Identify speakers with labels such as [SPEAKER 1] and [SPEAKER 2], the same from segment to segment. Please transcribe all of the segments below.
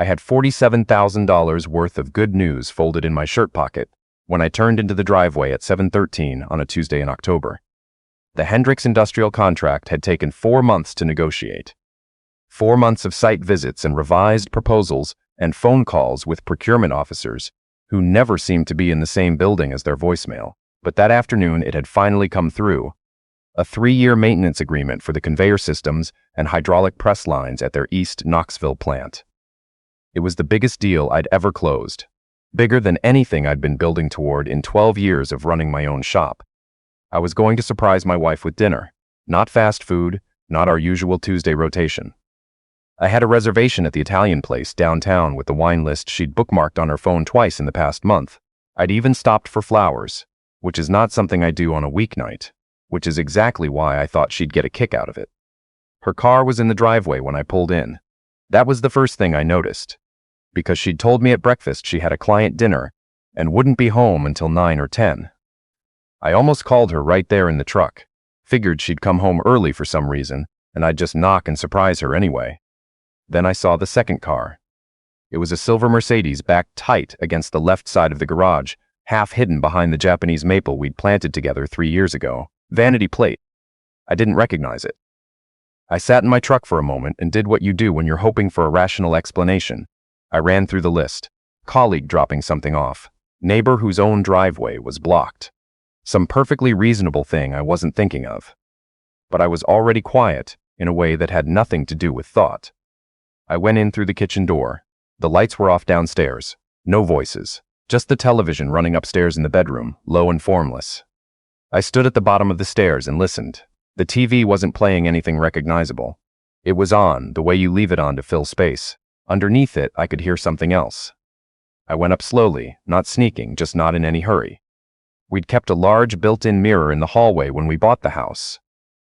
[SPEAKER 1] I had $47,000 worth of good news folded in my shirt pocket when I turned into the driveway at 7:13 on a Tuesday in October. The Hendricks industrial contract had taken 4 months to negotiate. 4 months of site visits and revised proposals and phone calls with procurement officers who never seemed to be in the same building as their voicemail. But that afternoon it had finally come through. A 3-year maintenance agreement for the conveyor systems and hydraulic press lines at their East Knoxville plant. It was the biggest deal I'd ever closed, bigger than anything I'd been building toward in 12 years of running my own shop. I was going to surprise my wife with dinner, not fast food, not our usual Tuesday rotation. I had a reservation at the Italian place downtown with the wine list she'd bookmarked on her phone twice in the past month. I'd even stopped for flowers, which is not something I do on a weeknight, which is exactly why I thought she'd get a kick out of it. Her car was in the driveway when I pulled in. That was the first thing I noticed, because she'd told me at breakfast she had a client dinner and wouldn't be home until 9 or 10. I almost called her right there in the truck, figured she'd come home early for some reason, and I'd just knock and surprise her anyway. Then I saw the second car. It was a silver Mercedes backed tight against the left side of the garage, half hidden behind the Japanese maple we'd planted together 3 years ago. Vanity plate. I didn't recognize it. I sat in my truck for a moment and did what you do when you're hoping for a rational explanation. I ran through the list. Colleague dropping something off. Neighbor whose own driveway was blocked. Some perfectly reasonable thing I wasn't thinking of. But I was already quiet in a way that had nothing to do with thought. I went in through the kitchen door. The lights were off downstairs. No voices. Just the television running upstairs in the bedroom, low and formless. I stood at the bottom of the stairs and listened. The TV wasn't playing anything recognizable. It was on, the way you leave it on to fill space. Underneath it, I could hear something else. I went up slowly, not sneaking, just not in any hurry. We'd kept a large built-in mirror in the hallway when we bought the house.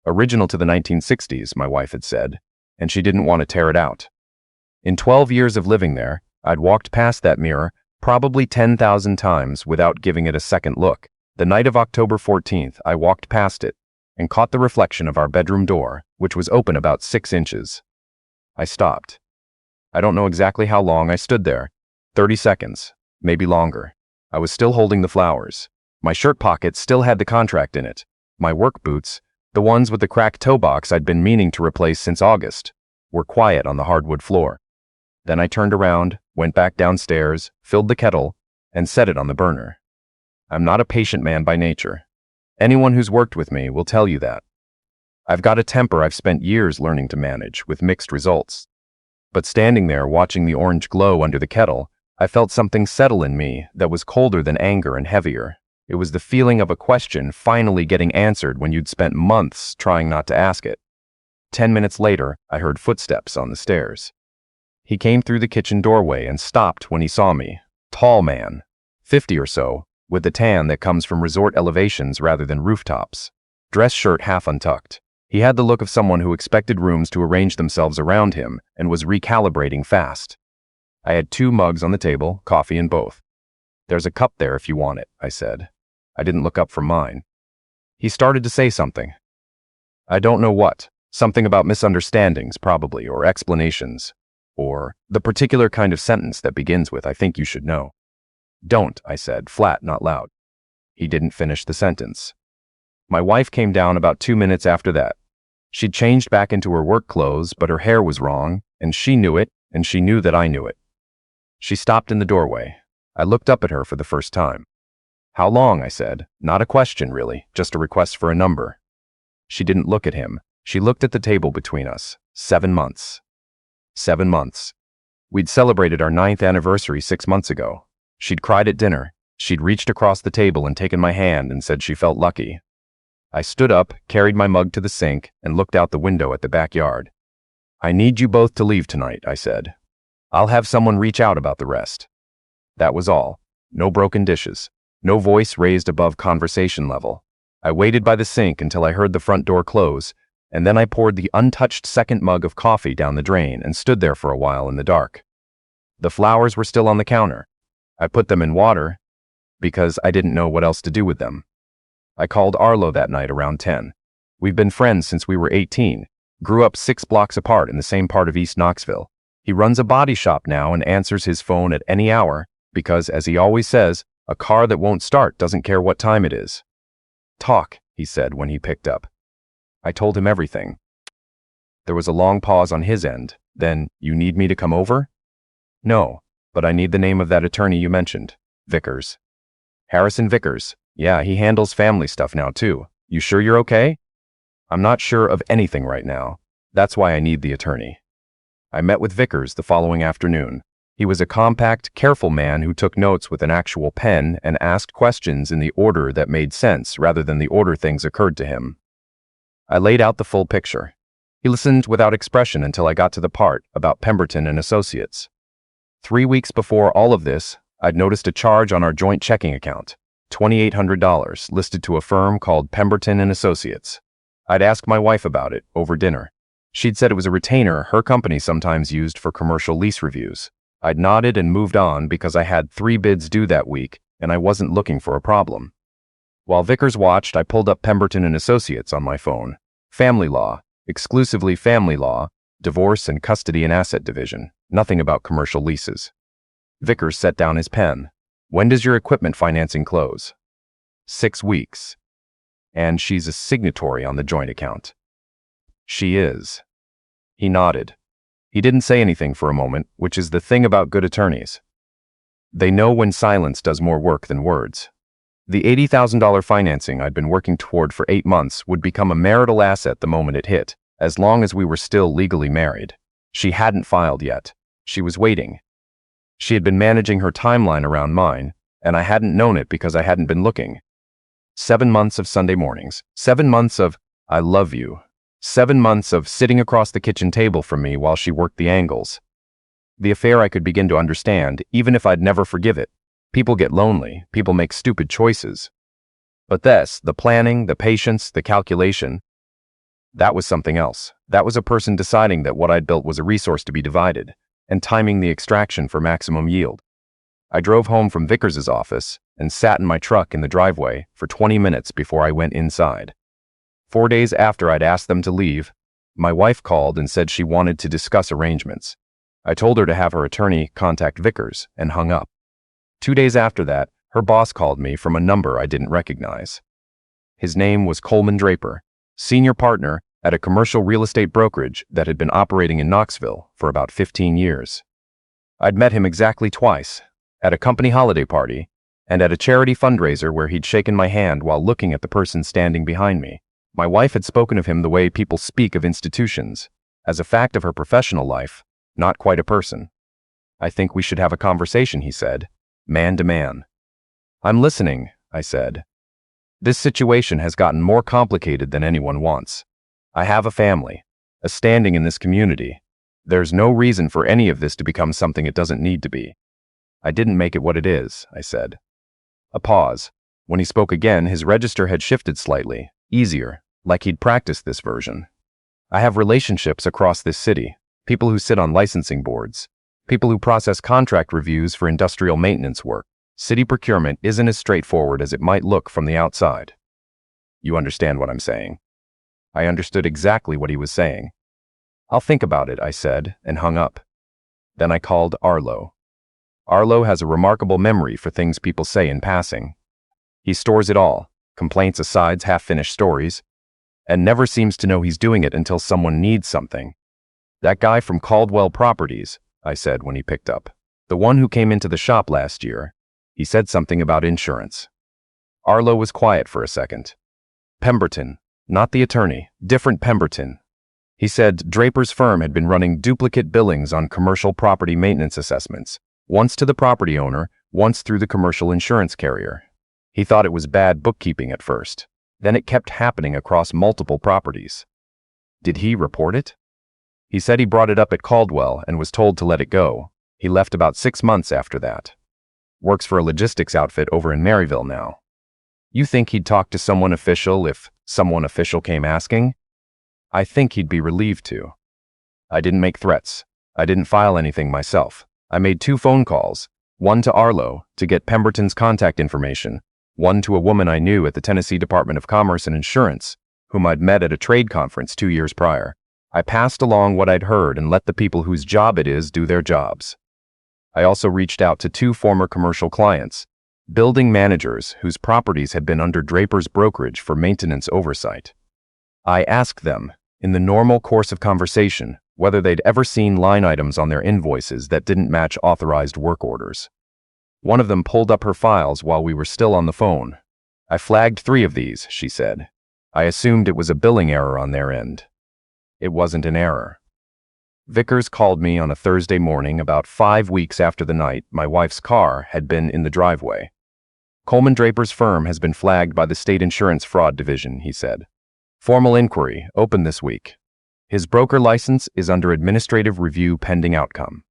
[SPEAKER 1] Original to the 1960s, my wife had said, and she didn't want to tear it out. In 12 years of living there, I'd walked past that mirror probably 10,000 times without giving it a second look. The night of October 14th, I walked past it and caught the reflection of our bedroom door, which was open about 6 inches. I stopped. I don't know exactly how long I stood there. 30 seconds, maybe longer. I was still holding the flowers. My shirt pocket still had the contract in it. My work boots, the ones with the cracked toe box I'd been meaning to replace since August, were quiet on the hardwood floor. Then I turned around, went back downstairs, filled the kettle, and set it on the burner. I'm not a patient man by nature. Anyone who's worked with me will tell you that. I've got a temper I've spent years learning to manage, with mixed results. But standing there watching the orange glow under the kettle, I felt something settle in me that was colder than anger and heavier. It was the feeling of a question finally getting answered when you'd spent months trying not to ask it. 10 minutes later, I heard footsteps on the stairs. He came through the kitchen doorway and stopped when he saw me. Tall man, 50 or so, with the tan that comes from resort elevations rather than rooftops. Dress shirt half untucked. He had the look of someone who expected rooms to arrange themselves around him and was recalibrating fast. I had 2 mugs on the table, coffee in both. "There's a cup there if you want it," I said. I didn't look up from mine. He started to say something. I don't know what. Something about misunderstandings, probably, or explanations. Or the particular kind of sentence that begins with, "I think you should know." "Don't," I said, flat, not loud. He didn't finish the sentence. My wife came down about 2 minutes after that. She'd changed back into her work clothes, but her hair was wrong, and she knew it, and she knew that I knew it. She stopped in the doorway. I looked up at her for the first time. "How long?" I said. Not a question, really, just a request for a number. She didn't look at him. She looked at the table between us. 7 months. 7 months. We'd celebrated our 9th anniversary 6 months ago. She'd cried at dinner. She'd reached across the table and taken my hand and said she felt lucky. I stood up, carried my mug to the sink, and looked out the window at the backyard. "I need you both to leave tonight," I said. "I'll have someone reach out about the rest." That was all. No broken dishes. No voice raised above conversation level. I waited by the sink until I heard the front door close, and then I poured the untouched second mug of coffee down the drain and stood there for a while in the dark. The flowers were still on the counter. I put them in water because I didn't know what else to do with them. I called Arlo that night around 10. We've been friends since we were 18, grew up 6 blocks apart in the same part of East Knoxville. He runs a body shop now and answers his phone at any hour because, as he always says, a car that won't start doesn't care what time it is. Talk, he said when he picked up. I told him everything. There was a long pause on his end. Then, you need me to come over? No, but I need the name of that attorney you mentioned. Vickers. Harrison Vickers. Yeah, he handles family stuff now too. You sure you're okay? I'm not sure of anything right now. That's why I need the attorney. I met with Vickers the following afternoon. He was a compact, careful man who took notes with an actual pen and asked questions in the order that made sense rather than the order things occurred to him. I laid out the full picture. He listened without expression until I got to the part about Pemberton and Associates. 3 weeks before all of this, I'd noticed a charge on our joint checking account, $2,800, listed to a firm called Pemberton and Associates. I'd asked my wife about it over dinner. She'd said it was a retainer her company sometimes used for commercial lease reviews. I'd nodded and moved on because I had 3 bids due that week and I wasn't looking for a problem. While Vickers watched, I pulled up Pemberton and Associates on my phone. Family law, exclusively family law, divorce and custody and asset division, nothing about commercial leases. Vickers set down his pen. When does your equipment financing close? 6 weeks. And she's a signatory on the joint account. She is. He nodded. He didn't say anything for a moment, which is the thing about good attorneys. They know when silence does more work than words. The $80,000 financing I'd been working toward for 8 months would become a marital asset the moment it hit, as long as we were still legally married. She hadn't filed yet. She was waiting. She had been managing her timeline around mine, and I hadn't known it because I hadn't been looking. 7 months of Sunday mornings. 7 months of, I love you. 7 months of sitting across the kitchen table from me while she worked the angles. The affair I could begin to understand, even if I'd never forgive it. People get lonely. People make stupid choices. But this, the planning, the patience, the calculation, that was something else. That was a person deciding that what I'd built was a resource to be divided, and timing the extraction for maximum yield. I drove home from Vickers's office and sat in my truck in the driveway for 20 minutes before I went inside. 4 days after I'd asked them to leave, my wife called and said she wanted to discuss arrangements. I told her to have her attorney contact Vickers and hung up. 2 days after that, her boss called me from a number I didn't recognize. His name was Coleman Draper, senior partner at a commercial real estate brokerage that had been operating in Knoxville for about 15 years. I'd met him exactly twice, at a company holiday party and at a charity fundraiser where he'd shaken my hand while looking at the person standing behind me. My wife had spoken of him the way people speak of institutions, as a fact of her professional life, not quite a person. I think we should have a conversation, he said, man to man. I'm listening, I said. This situation has gotten more complicated than anyone wants. I have a family, a standing in this community. There's no reason for any of this to become something it doesn't need to be. I didn't make it what it is, I said. A pause. When he spoke again, his register had shifted slightly, easier, like he'd practiced this version. I have relationships across this city, people who sit on licensing boards, people who process contract reviews for industrial maintenance work. City procurement isn't as straightforward as it might look from the outside. You understand what I'm saying? I understood exactly what he was saying. I'll think about it, I said, and hung up. Then I called Arlo. Arlo has a remarkable memory for things people say in passing. He stores it all, complaints aside, half-finished stories, and never seems to know he's doing it until someone needs something. That guy from Caldwell Properties, I said when he picked up. The one who came into the shop last year. He said something about insurance. Arlo was quiet for a second. Pemberton, not the attorney, different Pemberton. He said Draper's firm had been running duplicate billings on commercial property maintenance assessments, once to the property owner, once through the commercial insurance carrier. He thought it was bad bookkeeping at first. Then it kept happening across multiple properties. Did he report it? He said he brought it up at Caldwell and was told to let it go. He left about 6 months after that. Works for a logistics outfit over in Maryville now. You think he'd talk to someone official if someone official came asking? I think he'd be relieved to. I didn't make threats. I didn't file anything myself. I made 2 phone calls, one to Arlo to get Pemberton's contact information, one to a woman I knew at the Tennessee Department of Commerce and Insurance, whom I'd met at a trade conference 2 years prior. I passed along what I'd heard and let the people whose job it is do their jobs. I also reached out to 2 former commercial clients, building managers whose properties had been under Draper's brokerage for maintenance oversight. I asked them, in the normal course of conversation, whether they'd ever seen line items on their invoices that didn't match authorized work orders. One of them pulled up her files while we were still on the phone. "I flagged 3 of these," she said. "I assumed it was a billing error on their end." It wasn't an error. Vickers called me on a Thursday morning about 5 weeks after the night my wife's car had been in the driveway. "Coleman Draper's firm has been flagged by the State Insurance Fraud Division," he said. "Formal inquiry, open this week. His broker license is under administrative review pending outcome."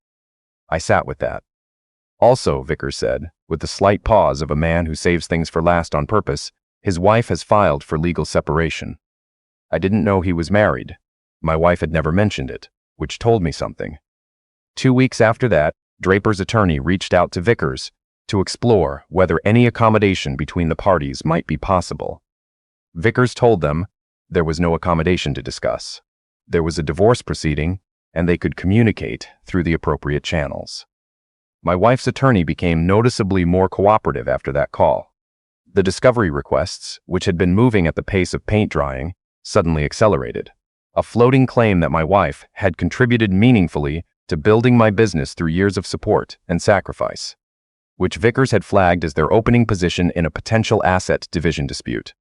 [SPEAKER 1] I sat with that. "Also," Vickers said, with the slight pause of a man who saves things for last on purpose, "his wife has filed for legal separation." I didn't know he was married. My wife had never mentioned it, which told me something. 2 weeks after that, Draper's attorney reached out to Vickers to explore whether any accommodation between the parties might be possible. Vickers told them there was no accommodation to discuss. There was a divorce proceeding, and they could communicate through the appropriate channels. My wife's attorney became noticeably more cooperative after that call. The discovery requests, which had been moving at the pace of paint drying, suddenly accelerated. A floating claim that my wife had contributed meaningfully to building my business through years of support and sacrifice, which Vickers had flagged as their opening position in a potential asset division dispute,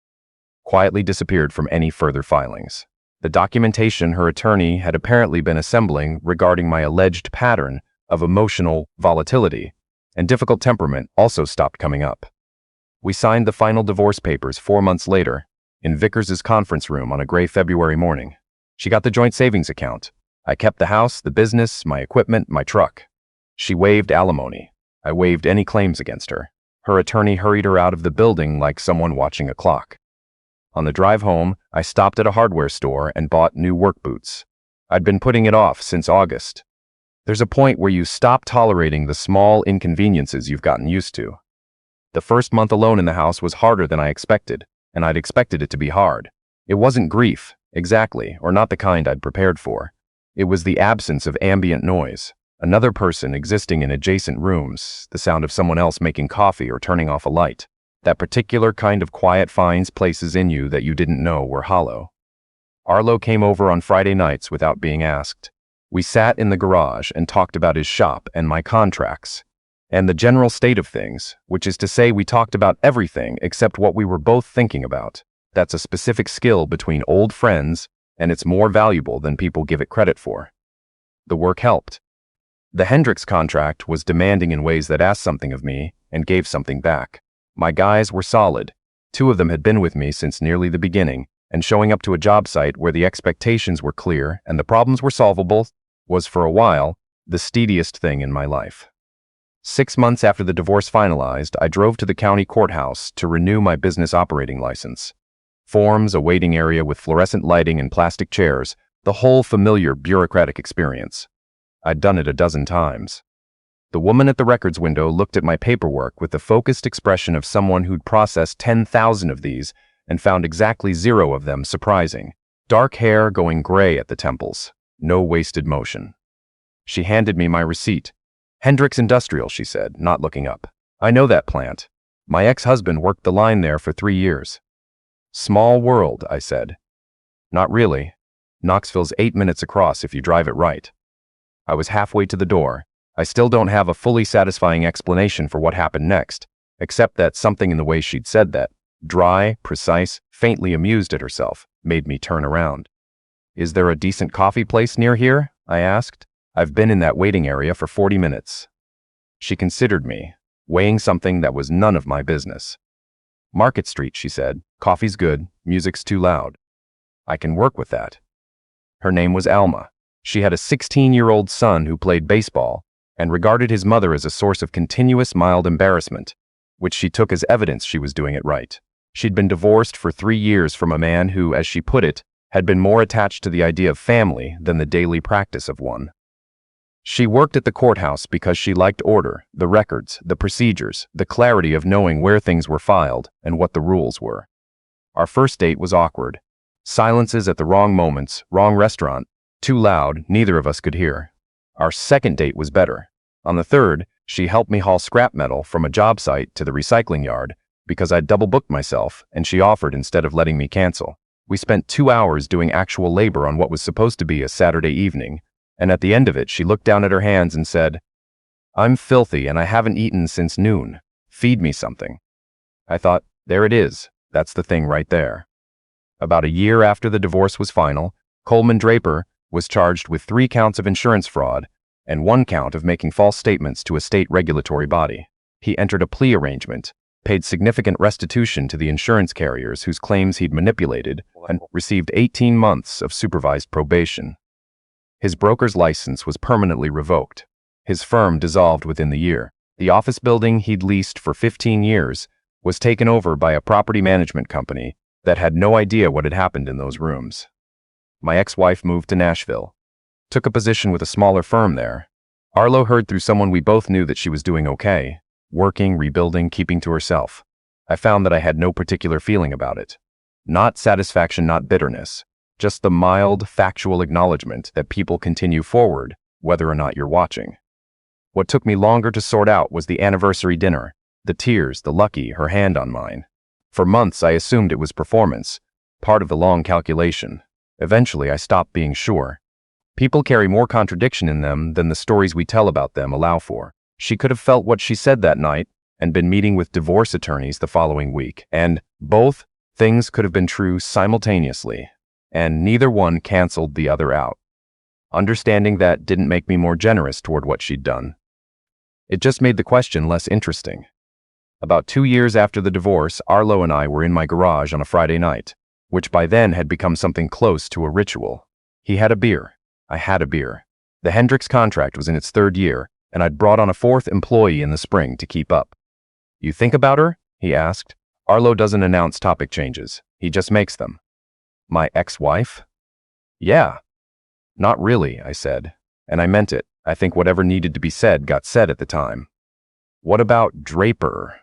[SPEAKER 1] quietly disappeared from any further filings. The documentation her attorney had apparently been assembling regarding my alleged pattern of emotional volatility and difficult temperament also stopped coming up. We signed the final divorce papers 4 months later in Vickers's conference room on a gray February morning. She got the joint savings account. I kept the house, the business, my equipment, my truck. She waived alimony. I waived any claims against her. Her attorney hurried her out of the building like someone watching a clock. On the drive home, I stopped at a hardware store and bought new work boots. I'd been putting it off since August. There's a point where you stop tolerating the small inconveniences you've gotten used to. The first month alone in the house was harder than I expected, and I'd expected it to be hard. It wasn't grief, exactly, or not the kind I'd prepared for. It was the absence of ambient noise, another person existing in adjacent rooms, the sound of someone else making coffee or turning off a light. That particular kind of quiet finds places in you that you didn't know were hollow. Arlo came over on Friday nights without being asked. We sat in the garage and talked about his shop and my contracts, and the general state of things, which is to say we talked about everything except what we were both thinking about. That's a specific skill between old friends, and it's more valuable than people give it credit for. The work helped. The Hendricks contract was demanding in ways that asked something of me and gave something back. My guys were solid. 2 of them had been with me since nearly the beginning, and showing up to a job site where the expectations were clear and the problems were solvable was, for a while, the steadiest thing in my life. 6 months after the divorce finalized, I drove to the county courthouse to renew my business operating license. Forms, a waiting area with fluorescent lighting and plastic chairs, the whole familiar bureaucratic experience. I'd done it a dozen times. The woman at the records window looked at my paperwork with the focused expression of someone who'd processed 10,000 of these and found exactly 0 of them surprising. Dark hair going gray at the temples. No wasted motion. She handed me my receipt. "Hendricks Industrial," she said, not looking up. "I know that plant. My ex-husband worked the line there for 3 years. "Small world," I said. "Not really. Knoxville's 8 minutes across if you drive it right." I was halfway to the door. I still don't have a fully satisfying explanation for what happened next, except that something in the way she'd said that, dry, precise, faintly amused at herself, made me turn around. "Is there a decent coffee place near here?" I asked. "I've been in that waiting area for 40 minutes. She considered me, weighing something that was none of my business. "Market Street," she said. "Coffee's good, music's too loud." "I can work with that." Her name was Alma. She had a 16-year-old son who played baseball and regarded his mother as a source of continuous mild embarrassment, which she took as evidence she was doing it right. She'd been divorced for 3 years from a man who, as she put it, had been more attached to the idea of family than the daily practice of one. She worked at the courthouse because she liked order, the records, the procedures, the clarity of knowing where things were filed and what the rules were. Our first date was awkward. Silences at the wrong moments, wrong restaurant, Too loud, neither of us could hear. Our second date was better. On the third, she helped me haul scrap metal from a job site to the recycling yard because I'd double-booked myself and she offered instead of letting me cancel. We spent 2 hours doing actual labor on what was supposed to be a Saturday evening, and at the end of it she looked down at her hands and said, "I'm filthy and I haven't eaten since noon. Feed me something." I thought, there it is. That's the thing right there. About a year after the divorce was final, Coleman Draper was charged with 3 counts of insurance fraud and 1 count of making false statements to a state regulatory body. He entered a plea arrangement, paid significant restitution to the insurance carriers whose claims he'd manipulated, and received 18 months of supervised probation. His broker's license was permanently revoked. His firm dissolved within the year. The office building he'd leased for 15 years was taken over by a property management company that had no idea what had happened in those rooms. My ex-wife moved to Nashville, took a position with a smaller firm there. Arlo heard through someone we both knew that she was doing okay, working, rebuilding, keeping to herself. I found that I had no particular feeling about it. Not satisfaction, not bitterness, just the mild, factual acknowledgement that people continue forward, whether or not you're watching. What took me longer to sort out was the anniversary dinner, the tears, the lucky, her hand on mine. For months I assumed it was performance, part of the long calculation. Eventually I stopped being sure. People carry more contradiction in them than the stories we tell about them allow for. She could have felt what she said that night and been meeting with divorce attorneys the following week, and both things could have been true simultaneously, and neither one canceled the other out. Understanding that didn't make me more generous toward what she'd done. It just made the question less interesting. About 2 years after the divorce, Arlo and I were in my garage on a Friday night, which by then had become something close to a ritual. He had a beer. I had a beer. The Hendricks contract was in its 3rd year, and I'd brought on a 4th employee in the spring to keep up. "You think about her?" he asked. Arlo doesn't announce topic changes. He just makes them. "My ex-wife?" "Yeah." "Not really," I said. And I meant it. I think whatever needed to be said got said at the time. "What about Draper?"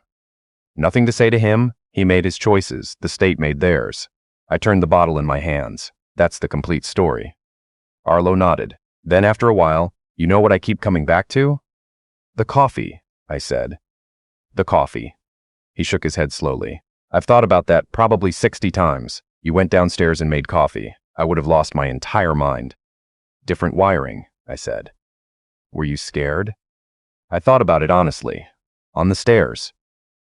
[SPEAKER 1] Nothing to say to him. He made his choices. The state made theirs. I turned the bottle in my hands. That's the complete story. Arlo nodded. Then after a while, "You know what I keep coming back to?" "The coffee," I said. "The coffee." He shook his head slowly. "I've thought about that probably 60 times. You went downstairs and made coffee. I would have lost my entire mind." "Different wiring," I said. "Were you scared?" I thought about it honestly. On the stairs.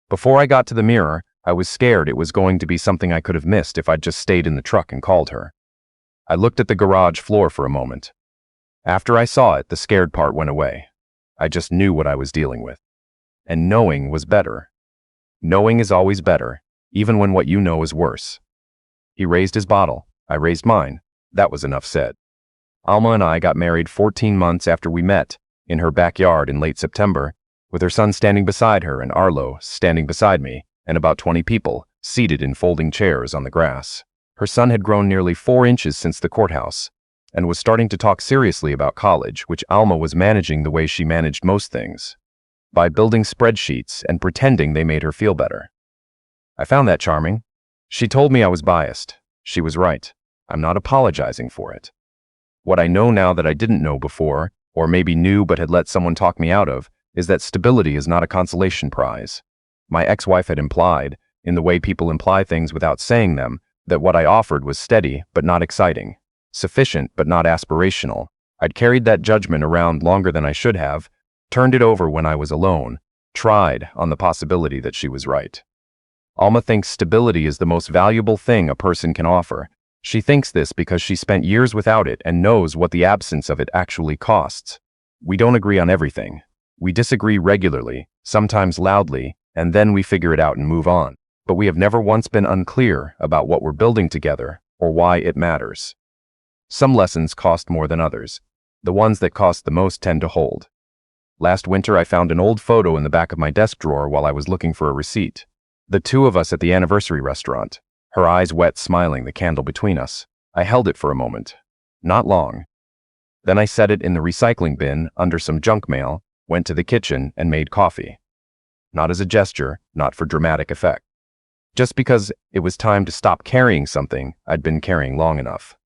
[SPEAKER 1] Before I got to the mirror, I was scared it was going to be something I could have missed if I'd just stayed in the truck and called her. I looked at the garage floor for a moment. After I saw it, the scared part went away. I just knew what I was dealing with. And knowing was better. Knowing is always better, even when what you know is worse. He raised his bottle. I raised mine. That was enough said. Alma and I got married 14 months after we met, in her backyard in late September, with her son standing beside her and Arlo standing beside me, and about 20 people seated in folding chairs on the grass. Her son had grown nearly 4 inches since the courthouse, and was starting to talk seriously about college, which Alma was managing the way she managed most things, by building spreadsheets and pretending they made her feel better. I found that charming. She told me I was biased. She was right. I'm not apologizing for it. What I know now that I didn't know before, or maybe knew but had let someone talk me out of, is that stability is not a consolation prize. My ex-wife had implied, in the way people imply things without saying them, that what I offered was steady but not exciting, sufficient but not aspirational. I'd carried that judgment around longer than I should have, turned it over when I was alone, tried on the possibility that she was right. Alma thinks stability is the most valuable thing a person can offer. She thinks this because she spent years without it and knows what the absence of it actually costs. We don't agree on everything. We disagree regularly, sometimes loudly, and then we figure it out and move on. But we have never once been unclear about what we're building together or why it matters. Some lessons cost more than others. The ones that cost the most tend to hold. Last winter I found an old photo in the back of my desk drawer while I was looking for a receipt. The 2 of us at the anniversary restaurant, her eyes wet, smiling, the candle between us. I held it for a moment. Not long. Then I set it in the recycling bin under some junk mail, went to the kitchen, and made coffee. Not as a gesture, not for dramatic effect. Just because it was time to stop carrying something I'd been carrying long enough.